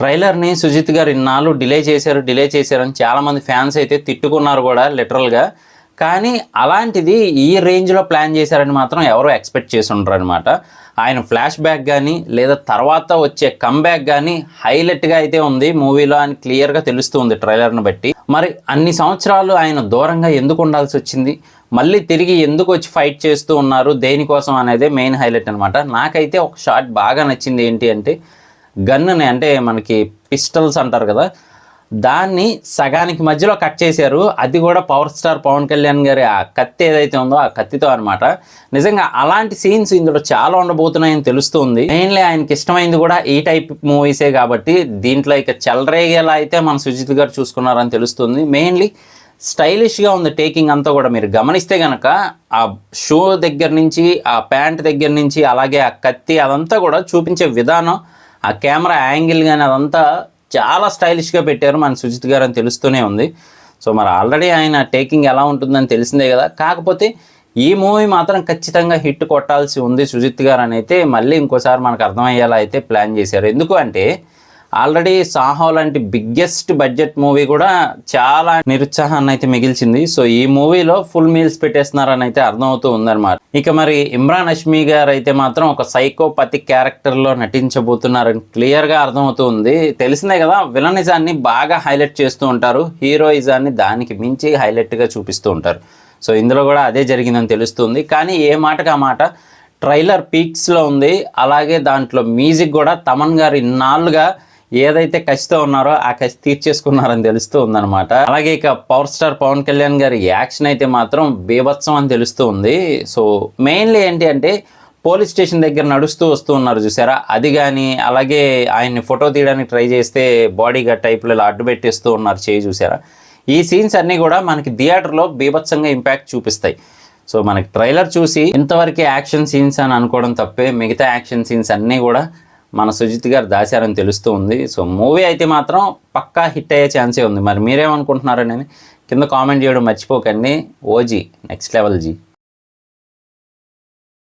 ట్రైలర్‌ని సుజిత్ గారు ఇన్నాళ్ళు డిలే చేశారని చాలామంది ఫ్యాన్స్ అయితే తిట్టుకున్నారు కూడా లిటరల్‌గా. కానీ అలాంటిది ఈ రేంజ్‌లో ప్లాన్ చేశారని మాత్రం ఎవరు ఎక్స్‌పెక్ట్ చేసి ఉండరనమాట. ఆయన ఫ్లాష్ బ్యాక్ గానీ, లేదా తర్వాత వచ్చే కమ్‌బ్యాక్ గానీ హైలైట్‌గా అయితే ఉంది మూవీలో అని క్లియర్‌గా తెలుస్తూ ఉంది ట్రైలర్‌ని బట్టి. మరి అన్ని సంవత్సరాలు ఆయన దూరంగా ఎందుకు ఉండాల్సొచ్చింది? మళ్ళీ తిరిగి ఎందుకు వచ్చి ఫైట్ చేస్తూ ఉన్నారు? దేనికోసం అనేదే మెయిన్ హైలైట్ అనమాట. నాకైతే ఒక షాట్ బాగా నచ్చింది. ఏంటి అంటే గన్నుని, అంటే మనకి పిస్టల్స్ అంటారు కదా, దాన్ని సగానికి మధ్యలో కట్ చేశారు. అది కూడా పవర్ స్టార్ పవన్ కళ్యాణ్ గారి ఆ కత్తి ఏదైతే ఉందో ఆ కత్తితో అనమాట. నిజంగా అలాంటి సీన్స్ ఇందులో చాలా ఉండబోతున్నాయని తెలుస్తుంది. మెయిన్లీ ఆయనకి ఇష్టమైంది కూడా ఈ టైప్ మూవీసే కాబట్టి దీంట్లో ఇక చెలరేగేలా అయితే మన సుజిత్ గారు చూసుకున్నారని తెలుస్తుంది. మెయిన్లీ స్టైలిష్గా ఉంది టేకింగ్ అంతా కూడా. మీరు గమనిస్తే కనుక ఆ షూ దగ్గర నుంచి, ఆ ప్యాంట్ దగ్గర నుంచి, అలాగే ఆ కత్తి అదంతా కూడా చూపించే విధానం, ఆ కెమెరా యాంగిల్ కానీ అదంతా చాలా స్టైలిష్గా పెట్టారు మన సుజిత్ గారు అని తెలుస్తూనే ఉంది. సో మరి ఆల్రెడీ ఆయన టేకింగ్ ఎలా ఉంటుందని తెలిసిందే కదా. కాకపోతే ఈ మూవీ మాత్రం ఖచ్చితంగా హిట్ కొట్టాల్సి ఉంది సుజిత్ గారు అని అయితే మళ్ళీ ఇంకోసారి మనకు అర్థమయ్యేలా అయితే ప్లాన్ చేశారు. ఎందుకు అంటే ఆల్రెడీ సాహో లాంటి బిగ్గెస్ట్ బడ్జెట్ మూవీ కూడా చాలా నిరుత్సాహాన్ని అయితే మిగిల్చింది. సో ఈ మూవీలో ఫుల్ మీల్స్ పెట్టేస్తున్నారని అయితే అర్థమవుతూ ఉందన్నమాట. ఇక మరి ఇమ్రాన్ హష్మీ గారు అయితే మాత్రం ఒక సైకోపతి క్యారెక్టర్లో నటించబోతున్నారని క్లియర్గా అర్థమవుతూ ఉంది. తెలిసిందే కదా, విలనిజాన్ని బాగా హైలైట్ చేస్తూ ఉంటారు, హీరోయిజాన్ని దానికి మించి హైలైట్గా చూపిస్తూ ఉంటారు. సో ఇందులో కూడా అదే జరిగిందని తెలుస్తుంది. కానీ ఏ మాటకు ఆ మాట ట్రైలర్ పీక్స్లో ఉంది. అలాగే దాంట్లో మ్యూజిక్ కూడా తమన్ గారు ఇన్నాళ్ళుగా ఏదైతే కసితో ఉన్నారో ఆ కసి తీర్చేసుకున్నారని తెలుస్తూ ఉందన్నమాట. అలాగే ఇక పవర్ స్టార్ పవన్ కళ్యాణ్ గారి యాక్షన్ అయితే మాత్రం బీభత్సం అని తెలుస్తూ ఉంది. సో మెయిన్లీ ఏంటి అంటే పోలీస్ స్టేషన్ దగ్గర నడుస్తూ వస్తూ ఉన్నారు చూసారా, అది కానీ, అలాగే ఆయన్ని ఫోటో తీయడానికి ట్రై చేస్తే బాడీ గార్డ్ టైప్లో ఇలా అడ్డు పెట్టేస్తూ ఉన్నారు చేయి చూసారా. ఈ సీన్స్ అన్నీ కూడా మనకి థియేటర్లో బీభత్సంగా ఇంపాక్ట్ చూపిస్తాయి. సో మనకి ట్రైలర్ చూసి ఇంతవరకు యాక్షన్ సీన్స్ అని అనుకోవడం తప్పే, మిగతా యాక్షన్ సీన్స్ అన్నీ కూడా మన సుజిత్ గారు దాచారని తెలుస్తూ ఉంది. సో మూవీ అయితే మాత్రం పక్కా హిట్ అయ్యే ఛాన్సే ఉంది. మరి మీరేమనుకుంటున్నారని కింద కామెంట్ చేయడం మర్చిపోకండి. OG next level G.